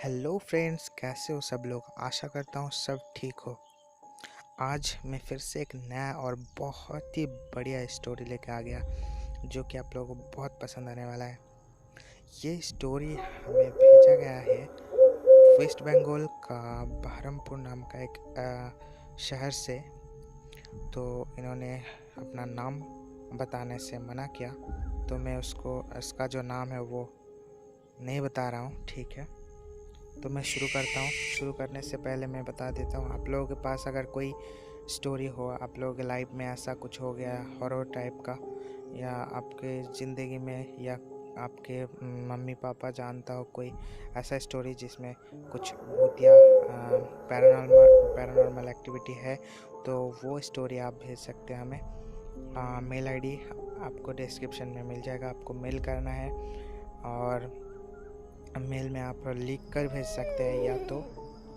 Hello friends, कैसे हो सब लोग। आशा करता हूँ सब ठीक हो। आज मैं फिर से एक नया और बहुत ही बढ़िया स्टोरी लेके आ गया जो कि आप लोगों को बहुत पसंद आने वाला है। ये स्टोरी हमें भेजा गया है वेस्ट बंगाल का बहरमपुर नाम का एक शहर से। तो इन्होंने अपना नाम बताने से मना किया, तो मैं इसका जो नाम है वो नहीं बता रहा हूँ, ठीक है। तो मैं शुरू करता हूँ। शुरू करने से पहले मैं बता देता हूँ, आप लोगों के पास अगर कोई स्टोरी हो, आप लोगों के लाइफ में ऐसा कुछ हो गया हॉरर टाइप का, या आपके ज़िंदगी में, या आपके मम्मी पापा जानता हो कोई ऐसा स्टोरी जिसमें कुछ भूतिया पैरानॉर्मल एक्टिविटी है, तो वो स्टोरी आप भेज सकते हैं हमें। मेल आईडी आपको डिस्क्रिप्शन में मिल जाएगा, आपको मेल करना है। और मेल में आप लिख कर भेज सकते हैं, या तो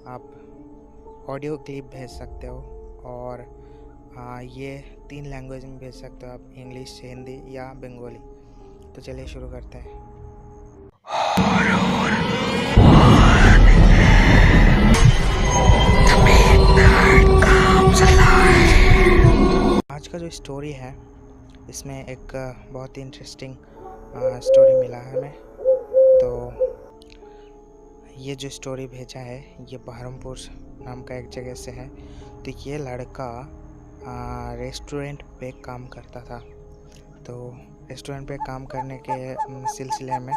आप ऑडियो क्लिप भेज सकते हो। और ये 3 लैंग्वेज में भेज सकते हो आप, इंग्लिश, हिंदी या बंगाली। तो चलिए शुरू करते हैं। आज का जो स्टोरी है इसमें एक बहुत ही इंटरेस्टिंग स्टोरी मिला है हमें। तो ये जो स्टोरी भेजा है ये बहरमपुर नाम का एक जगह से है। तो ये लड़का रेस्टोरेंट पे काम करता था। तो रेस्टोरेंट पे काम करने के सिलसिले में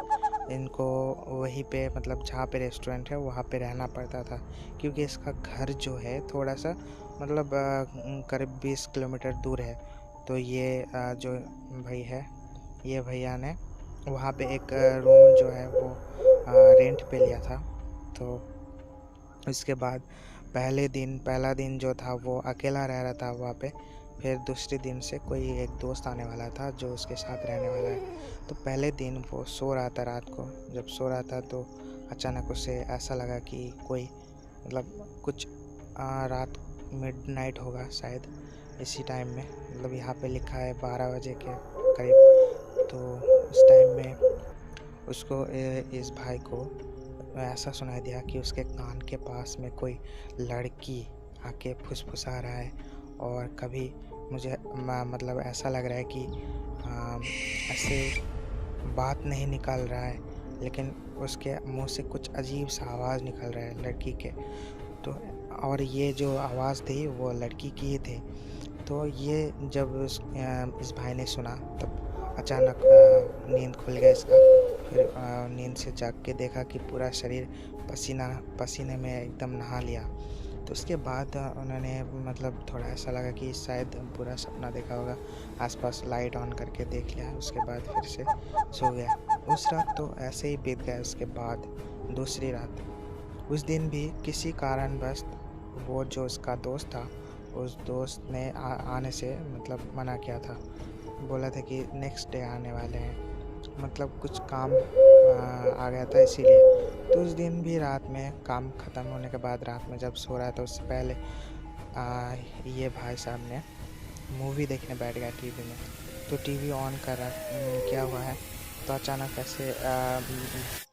इनको वहीं पे, मतलब जहाँ पे रेस्टोरेंट है वहाँ पे रहना पड़ता था, क्योंकि इसका घर जो है थोड़ा सा, मतलब करीब 20 किलोमीटर दूर है। तो ये जो भाई है, ये भैया ने वहाँ पे एक रूम जो है वो रेंट पे लिया था। तो इसके बाद पहला दिन जो था वो अकेला रह रहा था वहाँ पे। फिर दूसरे दिन से कोई एक दोस्त आने वाला था जो उसके साथ रहने वाला है। तो पहले दिन वो सो रहा था, रात को जब सो रहा था तो अचानक उसे ऐसा लगा कि कोई, मतलब कुछ रात मिडनाइट होगा शायद, इसी टाइम में, मतलब यहाँ पे लिखा है 12 बजे के करीब। तो उस टाइम में उसको इस भाई को ऐसा सुनाई दिया कि उसके कान के पास में कोई लड़की आके फुसफुसा रहा है। और कभी मुझे मतलब ऐसा लग रहा है कि ऐसे बात नहीं निकल रहा है, लेकिन उसके मुंह से कुछ अजीब सा आवाज़ निकल रहा है लड़की के। तो और ये जो आवाज़ थी वो लड़की की ही थी। तो ये जब इस भाई ने सुना, तब अचानक नींद खुल गया इसका। फिर नींद से जाग के देखा कि पूरा शरीर पसीने में एकदम नहा लिया। तो उसके बाद उन्होंने, मतलब थोड़ा ऐसा लगा कि शायद पूरा सपना देखा होगा। आसपास लाइट ऑन करके देख लिया, उसके बाद फिर से सो गया। उस रात तो ऐसे ही बीत गया। उसके बाद दूसरी रात, उस दिन भी किसी कारणवश वो जो उसका दोस्त था, उस दोस्त ने आने से मतलब मना किया था। बोला था कि नेक्स्ट डे आने वाले हैं, मतलब कुछ काम आ गया था इसीलिए। तो उस दिन भी रात में काम ख़त्म होने के बाद रात में जब सो रहा था, उससे पहले ये भाई साहब ने मूवी देखने बैठ गया टीवी में। तो टीवी ऑन किया हुआ है। तो अचानक ऐसे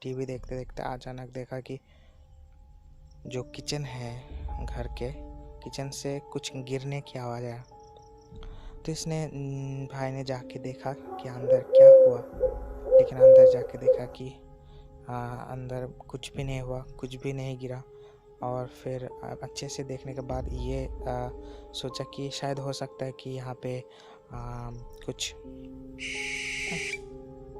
टीवी देखते देखते अचानक देखा कि जो किचन है घर के, किचन से कुछ गिरने की आवाज़ आया। तो इसने भाई ने जाके देखा कि अंदर क्या हुआ। लेकिन अंदर जाके देखा कि अंदर कुछ भी नहीं हुआ, कुछ भी नहीं गिरा। और फिर अच्छे से देखने के बाद ये सोचा कि शायद हो सकता है कि यहाँ पे कुछ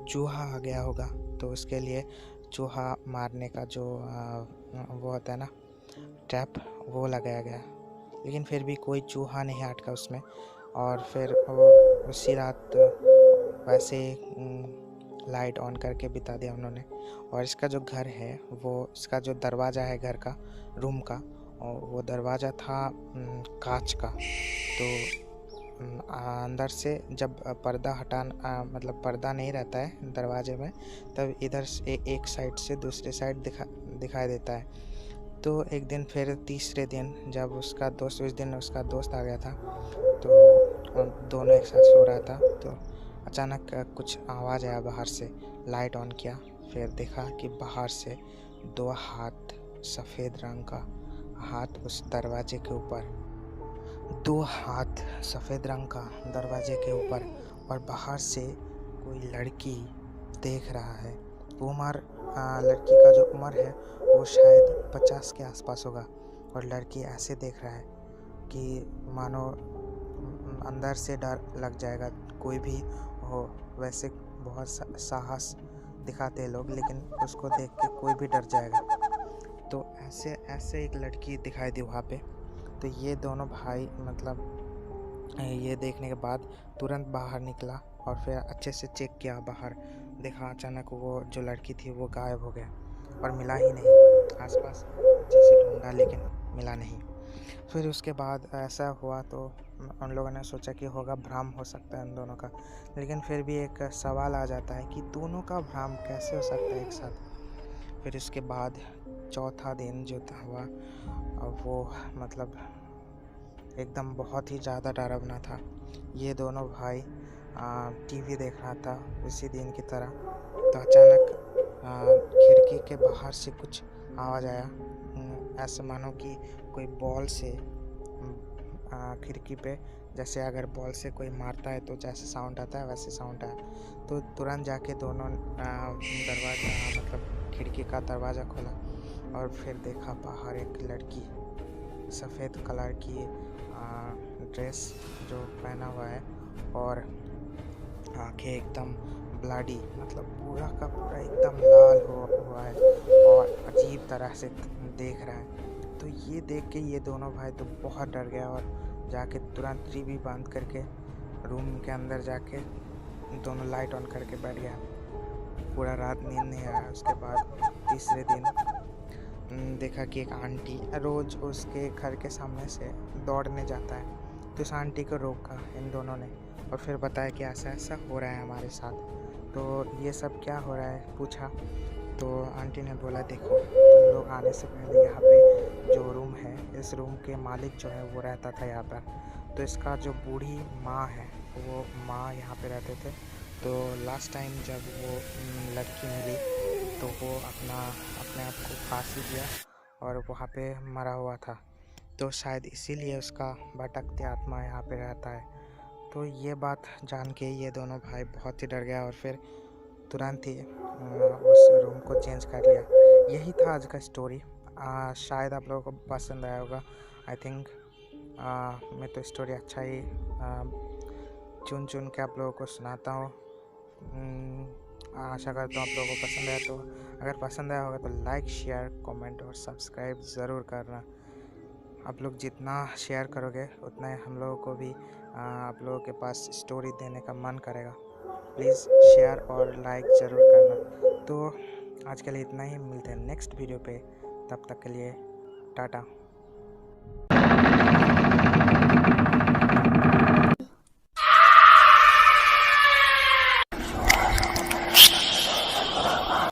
चूहा आ गया होगा। तो उसके लिए चूहा मारने का जो वो होता है ना, ट्रैप, वो लगाया गया। लेकिन फिर भी कोई चूहा नहीं अटका उसमें। और फिर वो उसी रात वैसे लाइट ऑन करके बिता दिया उन्होंने। और इसका जो घर है, वो इसका जो दरवाज़ा है घर का, रूम का, और वो दरवाज़ा था कांच का। तो अंदर से जब पर्दा मतलब पर्दा नहीं रहता है दरवाजे में, तब इधर से एक साइड से दूसरे साइड दिखाई देता है। तो एक दिन फिर तीसरे दिन जब उस दिन उसका दोस्त आ गया था, तो दोनों एक साथ सो रहा था। तो अचानक कुछ आवाज़ आया बाहर से। लाइट ऑन किया, फिर देखा कि बाहर से दो हाथ सफ़ेद रंग का हाथ उस दरवाजे के ऊपर, दो हाथ सफ़ेद रंग का दरवाजे के ऊपर, और बाहर से कोई लड़की देख रहा है। वो लड़की का जो उम्र है वो शायद 50 के आसपास होगा, और लड़की ऐसे देख रहा है कि मानो अंदर से डर लग जाएगा। कोई भी हो, वैसे बहुत साहस दिखाते हैं लोग, लेकिन उसको देख के कोई भी डर जाएगा। तो ऐसे ऐसे एक लड़की दिखाई दी वहाँ पे। तो ये दोनों भाई मतलब ये देखने के बाद तुरंत बाहर निकला और फिर अच्छे से चेक किया बाहर। देखा अचानक वो जो लड़की थी वो गायब हो गया और मिला ही नहीं। आसपास अच्छे से ढूंढा लेकिन मिला नहीं। फिर उसके बाद ऐसा हुआ तो उन लोगों ने सोचा कि होगा भ्रम हो सकता है उन दोनों का, लेकिन फिर भी एक सवाल आ जाता है कि दोनों का भ्रम कैसे हो सकता है एक साथ। फिर उसके बाद चौथा दिन जो हुआ वो मतलब एकदम बहुत ही ज़्यादा डरावना था। ये दोनों भाई टीवी देख रहा था उसी दिन की तरह। तो अचानक खिड़की के बाहर से कुछ आवाज़ आया। ऐसा मानो कि कोई बॉल से खिड़की पे, जैसे अगर बॉल से कोई मारता है तो जैसे साउंड आता है वैसे साउंड आया। तो तुरंत जाके दोनों दरवाज़ा मतलब खिड़की का दरवाज़ा खोला और फिर देखा बाहर एक लड़की सफ़ेद कलर की ड्रेस जो पहना हुआ है, और आंखें एकदम ब्लडी, मतलब पूरा का पूरा एकदम लाल हुआ है और अजीब तरह से देख रहा है। तो ये देख के ये दोनों भाई तो बहुत डर गया और जाके तुरंत टीवी बंद करके रूम के अंदर जाके दोनों लाइट ऑन करके बैठ गया। पूरा रात नींद नहीं आया। उसके बाद तीसरे दिन देखा कि एक आंटी रोज़ उसके घर के सामने से दौड़ने जाता है। तो उस आंटी को रोका इन दोनों ने और फिर बताया कि ऐसा ऐसा हो रहा है हमारे साथ। तो ये सब क्या हो रहा है पूछा। तो आंटी ने बोला देखो, तुम लोग आने से पहले यहाँ पे जो रूम है, इस रूम के मालिक जो है वो रहता था यहाँ पर। तो इसका जो बूढ़ी माँ है वो माँ यहाँ पे रहते थे। तो लास्ट टाइम जब वो लड़की मिली तो वो अपने आप को फांसी दिया और वहाँ पे मरा हुआ था। तो शायद इसीलिए उसका भटकते आत्मा यहाँ पे रहता है। तो ये बात जान के ये दोनों भाई बहुत ही डर गया और फिर तुरंत ही उस रूम को चेंज कर लिया। यही था आज का स्टोरी। शायद आप लोगों को पसंद आया होगा। आई थिंक मैं तो स्टोरी अच्छा ही चुन चुन के आप लोगों को सुनाता हूँ। आशा करता हूँ आप लोगों को पसंद आया। तो अगर पसंद आया होगा तो लाइक, शेयर, कमेंट और सब्सक्राइब ज़रूर करना। आप लोग जितना शेयर करोगे उतना ही हम लोगों को भी आप लोगों के पास स्टोरी देने का मन करेगा। प्लीज़ शेयर और लाइक ज़रूर करना। तो आज के लिए इतना ही, मिलते हैं नेक्स्ट वीडियो पे। तब तक के लिए टाटा।